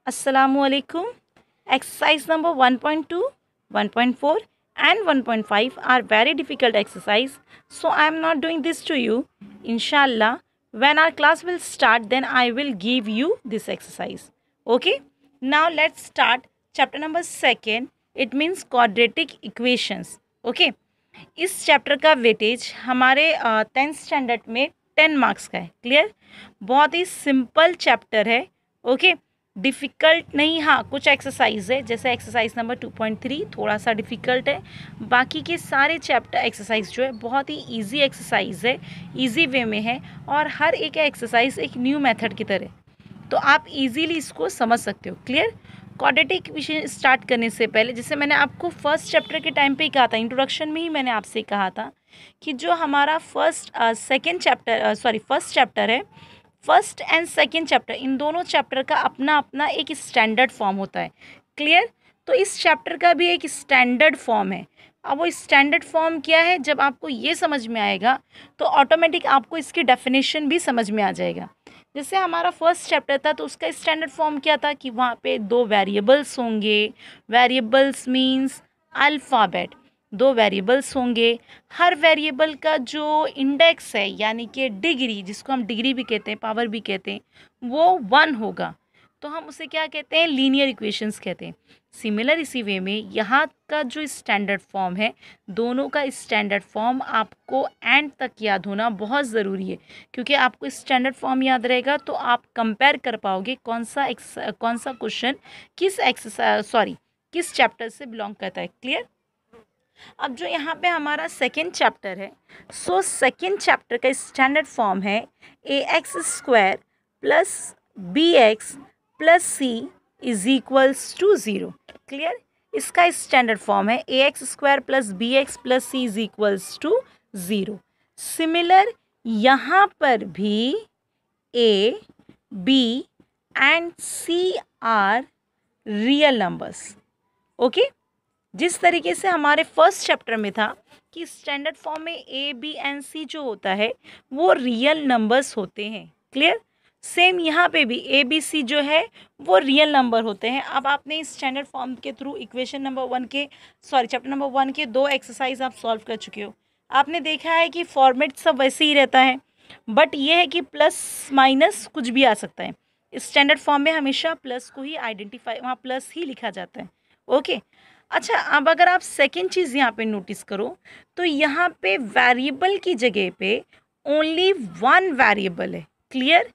Assalamualaikum. Exercise number 1.2, 1.4 and 1.5 are very difficult exercise. So I am not doing this to you. Inshallah, when our class will start, then I will give you this exercise. Okay. Now let's start chapter number 2. It means quadratic equations. Okay. इस chapter का weightage हमारे 10th standard में 10 marks का है. Clear. बहुत ही simple chapter है. Okay. Difficult नहीं. हाँ, कुछ एक्सरसाइज है, जैसे एक्सरसाइज नंबर 2.3 थोड़ा सा डिफ़िकल्ट है. बाकी के सारे चैप्टर एक्सरसाइज जो है बहुत ही इजी एक्सरसाइज है, इजी वे में है, और हर एक एक्सरसाइज एक न्यू मेथड की तरह, तो आप इजीली इसको समझ सकते हो. क्लियर. क्वाड्रेटिक इक्वेशन स्टार्ट करने से पहले, जैसे मैंने आपको फर्स्ट चैप्टर के टाइम पे ही कहा था, इंट्रोडक्शन में ही मैंने आपसे कहा था कि जो हमारा फर्स्ट चैप्टर है, फर्स्ट एंड सेकेंड चैप्टर, इन दोनों चैप्टर का अपना अपना एक स्टैंडर्ड फॉर्म होता है. क्लियर. तो इस चैप्टर का भी एक स्टैंडर्ड फॉर्म है. अब वो स्टैंडर्ड फॉर्म क्या है, जब आपको ये समझ में आएगा तो ऑटोमेटिक आपको इसकी डेफिनेशन भी समझ में आ जाएगा. जैसे हमारा फर्स्ट चैप्टर था तो उसका स्टैंडर्ड फॉर्म क्या था कि वहाँ पे 2 वेरिएबल्स होंगे. Variables means alphabet. 2 वेरिएबल्स होंगे. हर वेरिएबल का जो इंडेक्स है, यानी कि डिग्री, जिसको हम डिग्री भी कहते हैं, पावर भी कहते हैं, वो 1 होगा. तो हम उसे क्या कहते हैं, लीनियर इक्वेशंस कहते हैं. सिमिलर इसी वे में यहाँ का जो स्टैंडर्ड फॉर्म है, दोनों का स्टैंडर्ड फॉर्म आपको एंड तक याद होना बहुत ज़रूरी है, क्योंकि आपको स्टैंडर्ड फॉर्म याद रहेगा तो आप कंपेयर कर पाओगे कौन सा क्वेश्चन किस चैप्टर से बिलोंग करता है. क्लियर. अब जो यहाँ पे हमारा सेकेंड चैप्टर है, सो सेकेंड चैप्टर का स्टैंडर्ड फॉर्म है ax² plus bx plus C is equals to 0. Clear. इसका स्टैंडर्ड फॉर्म है ax² plus bx plus C is equals to 0. Similar यहाँ पर भी a, b and c are real numbers. Okay. जिस तरीके से हमारे फर्स्ट चैप्टर में था कि स्टैंडर्ड फॉर्म में ए, बी एंड सी जो होता है वो रियल नंबर्स होते हैं. क्लियर. सेम यहाँ पे भी ए, बी, सी जो है वो रियल नंबर होते हैं. अब आपने स्टैंडर्ड फॉर्म के through equation number chapter number 1 के 2 एक्सरसाइज आप सॉल्व कर चुके हो. आपने देखा है कि फॉर्मेट सब वैसे ही रहता है, बट ये है कि प्लस माइनस कुछ भी आ सकता है. स्टैंडर्ड फॉर्म में हमेशा प्लस को ही आइडेंटिफाई, वहाँ प्लस ही लिखा जाता है. ओके. अच्छा, अब अगर आप सेकेंड चीज़ यहाँ पे नोटिस करो तो यहाँ पे वेरिएबल की जगह पे ओनली 1 वेरिएबल है. क्लियर.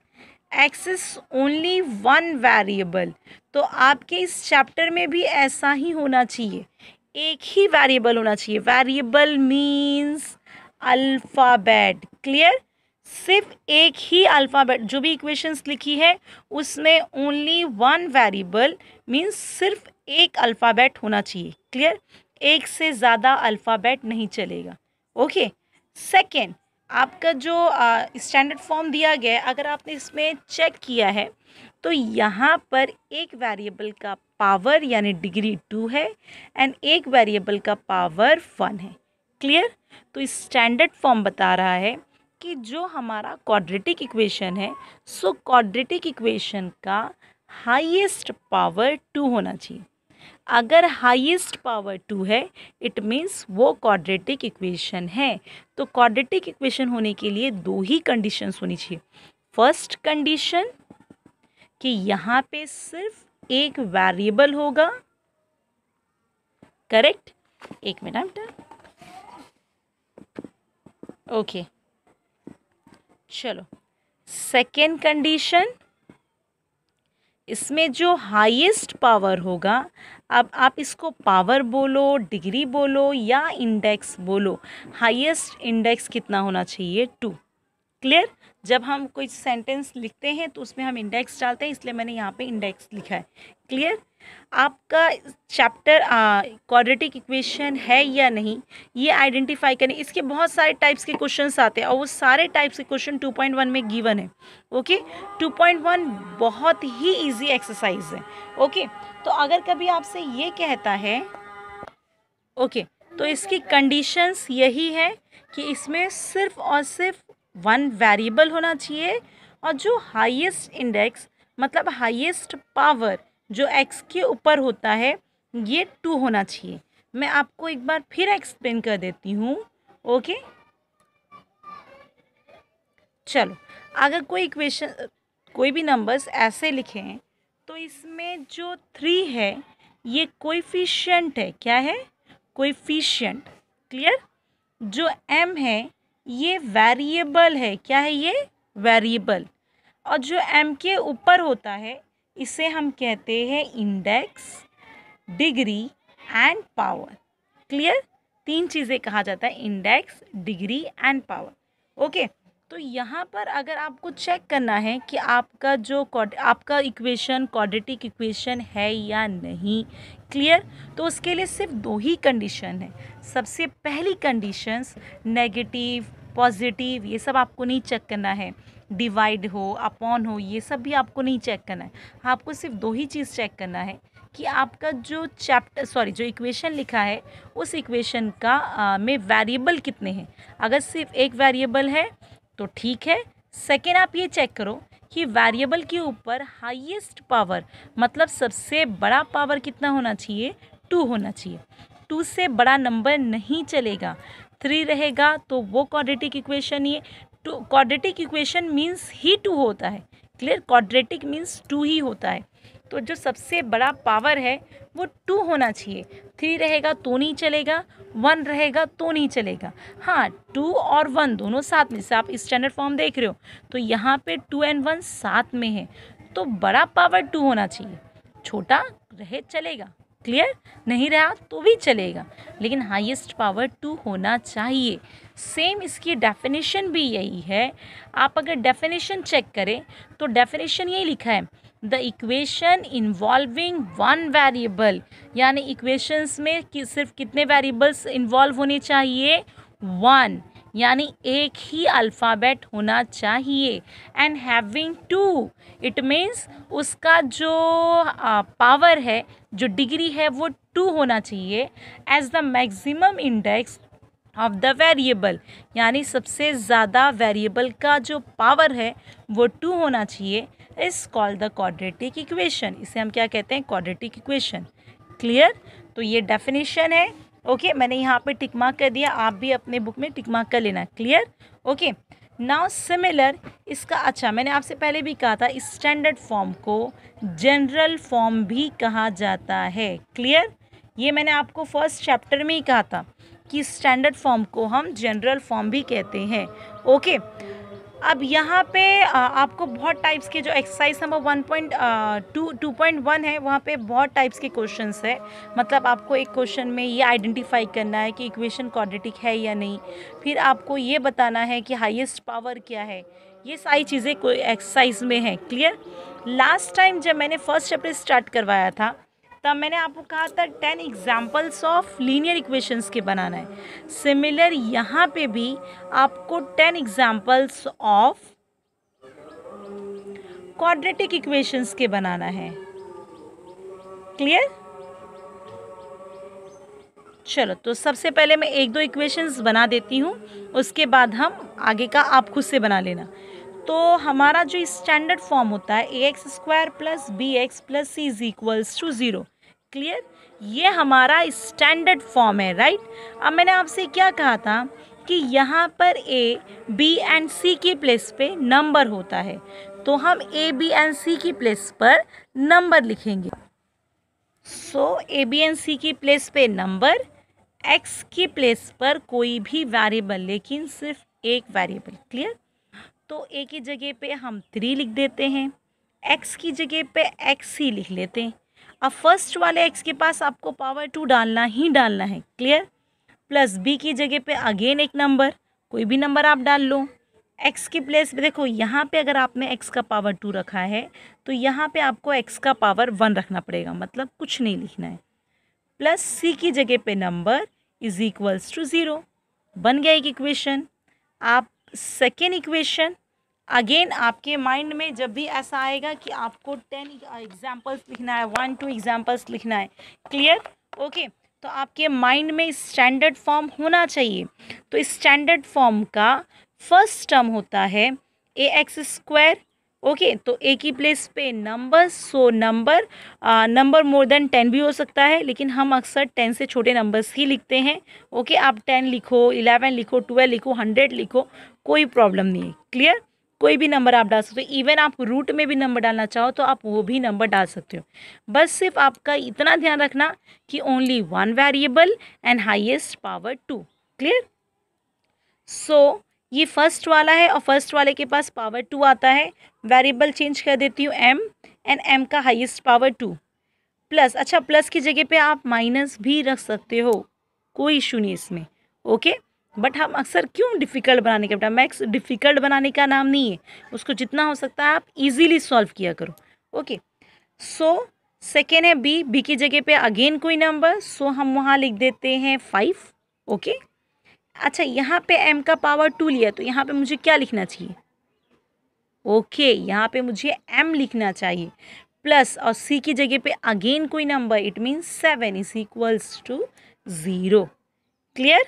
Axis only 1 variable. तो आपके इस चैप्टर में भी ऐसा ही होना चाहिए, एक ही वेरिएबल होना चाहिए. Variable means alphabet. क्लियर. सिर्फ एक ही अल्फ़ाबेट, जो भी इक्वेशंस लिखी है उसमें ओनली 1 वेरिएबल मीन्स सिर्फ एक अल्फ़ाबेट होना चाहिए. क्लियर. एक से ज़्यादा अल्फ़ाबेट नहीं चलेगा. ओके. सेकेंड, आपका जो स्टैंडर्ड फॉर्म दिया गया है, अगर आपने इसमें चेक किया है तो यहाँ पर एक वेरिएबल का पावर यानी डिग्री 2 है एंड एक वेरिएबल का पावर 1 है. क्लियर. तो स्टैंडर्ड फॉर्म बता रहा है कि जो हमारा क्वाड्रेटिक इक्वेशन है, सो क्वाड्रेटिक इक्वेशन का हाईएस्ट पावर 2 होना चाहिए. अगर हाईएस्ट पावर 2 है इट मीन्स वो क्वाड्रेटिक इक्वेशन है. तो क्वाड्रेटिक इक्वेशन होने के लिए 2 ही कंडीशंस होनी चाहिए. फर्स्ट कंडीशन कि यहाँ पे सिर्फ एक वेरिएबल होगा. करेक्ट. एक मिनट. ओके. चलो, सेकेंड कंडीशन, इसमें जो हाईएस्ट पावर होगा, अब आप इसको पावर बोलो, डिग्री बोलो या इंडेक्स बोलो, हाईएस्ट इंडेक्स कितना होना चाहिए? 2. क्लियर. जब हम कोई सेंटेंस लिखते हैं तो उसमें हम इंडेक्स डालते हैं, इसलिए मैंने यहाँ पे इंडेक्स लिखा है. क्लियर. आपका चैप्टर क्वाड्रेटिक इक्वेशन है या नहीं ये आइडेंटिफाई करें. इसके बहुत सारे टाइप्स के क्वेश्चंस आते हैं और वो सारे टाइप्स के क्वेश्चन 2.1 में गिवन है. ओके. 2.1 बहुत ही इजी एक्सरसाइज है. ओके. तो अगर कभी आपसे ये कहता है, ओके, तो इसकी कंडीशंस यही है कि इसमें सिर्फ और सिर्फ 1 वेरिएबल होना चाहिए और जो हाईएस्ट इंडेक्स मतलब हाईएस्ट पावर जो x के ऊपर होता है ये 2 होना चाहिए। मैं आपको एक बार फिर एक्सप्लेन कर देती हूँ। ओके, चलो, अगर कोई इक्वेशन, कोई भी नंबर्स ऐसे लिखें तो इसमें जो 3 है ये कोएफिशिएंट है। क्या है? कोएफिशिएंट। क्लियर? जो m है ये वेरिएबल है। क्या है ये? वेरिएबल। और जो m के ऊपर होता है इसे हम कहते हैं index, degree and power. Clear? 3 चीज़ें कहा जाता है, index, degree and power. Okay, तो यहाँ पर अगर आपको चेक करना है कि आपका जो आपका इक्वेशन क्वाड्रेटिक इक्वेशन है या नहीं, क्लियर, तो उसके लिए सिर्फ 2 ही कंडीशन है। सबसे पहली कंडीशंस नेगेटिव, पॉजिटिव, ये सब आपको नहीं चेक करना है। डिवाइड हो, अपॉन हो, ये सब भी आपको नहीं चेक करना है। आपको सिर्फ 2 ही चीज़ चेक करना है कि आपका जो जो इक्वेशन लिखा है उस इक्वेशन का में वेरिएबल कितने हैं। अगर सिर्फ एक वेरिएबल है तो ठीक है। सेकेंड, आप ये चेक करो कि वेरिएबल के ऊपर हाईएस्ट पावर, मतलब सबसे बड़ा पावर कितना होना चाहिए? 2 होना चाहिए। 2 से बड़ा नंबर नहीं चलेगा। 3 रहेगा तो वो क्वाड्रेटिक इक्वेशन ही है। क्वाड्रेटिक इक्वेशन मीन्स ही 2 होता है। क्लियर? क्वाड्रेटिक मीन्स 2 ही होता है। तो जो सबसे बड़ा पावर है वो 2 होना चाहिए। 3 रहेगा तो नहीं चलेगा, 1 रहेगा तो नहीं चलेगा। हाँ, 2 और 1 दोनों साथ में, से आप स्टैंडर्ड फॉर्म देख रहे हो तो यहाँ पे 2 और 1 साथ में है, तो बड़ा पावर 2 होना चाहिए। छोटा रहे चलेगा, क्लियर, नहीं रहा तो भी चलेगा, लेकिन हाईएस्ट पावर 2 होना चाहिए। सेम इसकी डेफिनेशन भी यही है। आप अगर डेफिनेशन चेक करें तो डेफिनेशन यही लिखा है, द इक्वेशन इन्वॉल्विंग 1 वेरिएबल, यानी इक्वेशंस में सिर्फ कितने वेरिएबल्स इन्वॉल्व होने चाहिए? 1, यानी एक ही अल्फ़ाबेट होना चाहिए। एंड हैविंग 2, इट मीन्स उसका जो पावर है, जो डिग्री है वो 2 होना चाहिए। As the maximum index of the variable, यानी सबसे ज़्यादा वेरिएबल का जो पावर है वो 2 होना चाहिए, is called the quadratic equation. इसे हम क्या कहते हैं? Quadratic equation. क्लियर? तो ये डेफिनेशन है। ओके, मैंने यहाँ पे टिक मार्क कर दिया, आप भी अपने बुक में टिक मार्क कर लेना। क्लियर? ओके, नाउ सिमिलर इसका, अच्छा मैंने आपसे पहले भी कहा था स्टैंडर्ड फॉर्म को जनरल फॉर्म भी कहा जाता है। क्लियर? ये मैंने आपको फर्स्ट चैप्टर में ही कहा था कि स्टैंडर्ड फॉर्म को हम जनरल फॉर्म भी कहते हैं। ओके, अब यहाँ पे आपको बहुत टाइप्स के, जो एक्सरसाइज नंबर 2.1 है वहाँ पे बहुत टाइप्स के क्वेश्चंस है। मतलब आपको एक क्वेश्चन में ये आइडेंटिफाई करना है कि इक्वेशन क्वाड्रेटिक है या नहीं, फिर आपको ये बताना है कि हाईएस्ट पावर क्या है। ये सारी चीज़ें कोई एक्सरसाइज में है। क्लियर? लास्ट टाइम जब मैंने फर्स्ट चैप्टर स्टार्ट करवाया था तब मैंने आपको कहा था 10 एग्जाम्पल्स ऑफ लीनियर इक्वेशंस के बनाना है। सिमिलर यहाँ पे भी आपको 10 एग्जाम्पल्स ऑफ क्वाड्रेटिक इक्वेशंस के बनाना है। क्लियर? चलो, तो सबसे पहले मैं 1-2 इक्वेशंस बना देती हूँ, उसके बाद हम आगे का आप खुद से बना लेना। तो हमारा जो स्टैंडर्ड फॉर्म होता है ax² + bx + c = 0। क्लियर? ये हमारा स्टैंडर्ड फॉर्म है, राइट? अब मैंने आपसे क्या कहा था कि यहाँ पर a, b एंड c की प्लेस पे नंबर होता है, तो हम a, b एंड c की प्लेस पर नंबर लिखेंगे। सो a, b एंड c की प्लेस पे नंबर, x की प्लेस पर कोई भी वेरिएबल, लेकिन सिर्फ एक वेरिएबल। क्लियर? तो a की जगह पे हम 3 लिख देते हैं, x की जगह पे x ही लिख लेते हैं। अब फर्स्ट वाले x के पास आपको पावर 2 डालना ही डालना है। क्लियर? प्लस b की जगह पे अगेन एक नंबर, कोई भी नंबर आप डाल लो। x की प्लेस पे देखो, यहाँ पे अगर आपने x का पावर 2 रखा है तो यहाँ पे आपको x का पावर 1 रखना पड़ेगा, मतलब कुछ नहीं लिखना है। प्लस c की जगह पे नंबर = 0। बन गया एक इक्वेशन। आप सेकेंड इक्वेशन, अगेन आपके माइंड में जब भी ऐसा आएगा कि आपको 10 एग्जाम्पल्स लिखना है, 1-2 एग्जाम्पल्स लिखना है। क्लियर? ओके, तो आपके माइंड में स्टैंडर्ड फॉर्म होना चाहिए। तो स्टैंडर्ड फॉर्म का फर्स्ट टर्म होता है ax² ओके तो ए की प्लेस पे number, so number more than 10 भी हो सकता है, लेकिन हम अक्सर 10 से छोटे नंबर्स ही लिखते हैं। ओके आप 10 लिखो, 11 लिखो, 12 लिखो, 100 लिखो, कोई प्रॉब्लम नहीं है। क्लियर? कोई भी नंबर आप डाल सकते हो। इवन आप रूट में भी नंबर डालना चाहो तो आप वो भी नंबर डाल सकते हो। बस सिर्फ आपका इतना ध्यान रखना कि only one variable and highest power 2। Clear? So ये फर्स्ट वाला है और फर्स्ट वाले के पास पावर 2 आता है। वेरिएबल चेंज कर देती हूँ m, एंड m का हाईएस्ट पावर 2 प्लस, अच्छा प्लस की जगह पे आप माइनस भी रख सकते हो, कोई इशू नहीं इसमें। ओके बट हम अक्सर क्यों डिफ़िकल्ट बनाने का, बेटा मैथ्स डिफ़िकल्ट बनाने का नाम नहीं है, उसको जितना हो सकता है आप इजीली सॉल्व किया करो। ओके सो सेकेंड है बी की जगह पे अगेन कोई नंबर, सो हम वहाँ लिख देते हैं 5। ओके अच्छा यहाँ पे m का पावर 2 लिया तो यहाँ पे मुझे क्या लिखना चाहिए? ओके यहाँ पे मुझे m लिखना चाहिए प्लस, और c की जगह पे अगेन कोई number, it means 7 is equals to 0। Clear?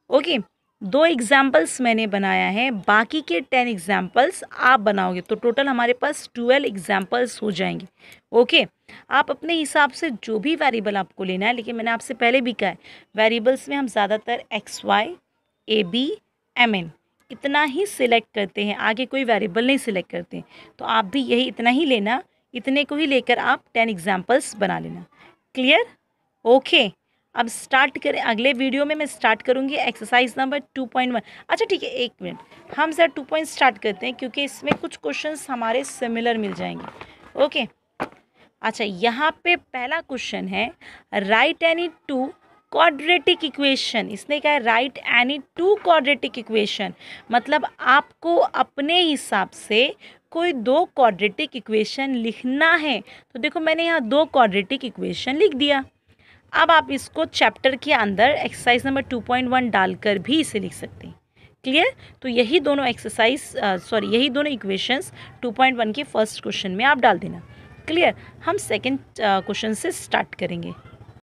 Okay 2 examples मैंने बनाया है, बाकी के 10 एग्जाम्पल्स आप बनाओगे तो टोटल हमारे पास 12 एग्जाम्पल्स हो जाएंगे। ओके आप अपने हिसाब से जो भी वेरिएबल आपको लेना है, लेकिन मैंने आपसे पहले भी कहा है वेरिएबल्स में हम ज़्यादातर X Y A B M N इतना ही सिलेक्ट करते हैं, आगे कोई वेरिएबल नहीं सिलेक्ट करते। तो आप भी यही इतना ही लेना, इतने को ही लेकर आप 10 एग्जाम्पल्स बना लेना। क्लियर? ओके अब स्टार्ट करें, अगले वीडियो में मैं स्टार्ट करूंगी एक्सरसाइज नंबर 2.1। अच्छा ठीक है, एक मिनट, हम ज़रा 2 पॉइंट स्टार्ट करते हैं क्योंकि इसमें कुछ क्वेश्चंस हमारे सिमिलर मिल जाएंगे। ओके अच्छा यहाँ पे पहला क्वेश्चन है राइट एनी 2 क्वाड्रेटिक इक्वेशन। इसने कहा है राइट एनी 2 क्वाड्रेटिक इक्वेशन, मतलब आपको अपने हिसाब से कोई 2 क्वाड्रेटिक इक्वेशन लिखना है। तो देखो मैंने यहाँ 2 क्वाड्रेटिक इक्वेशन लिख दिया। अब आप इसको चैप्टर के अंदर एक्सरसाइज नंबर 2.1 डालकर भी इसे लिख सकते हैं। क्लियर? तो यही दोनों यही दोनों इक्वेशंस 2.1 के फर्स्ट क्वेश्चन में आप डाल देना। क्लियर? हम सेकंड क्वेश्चन से स्टार्ट करेंगे।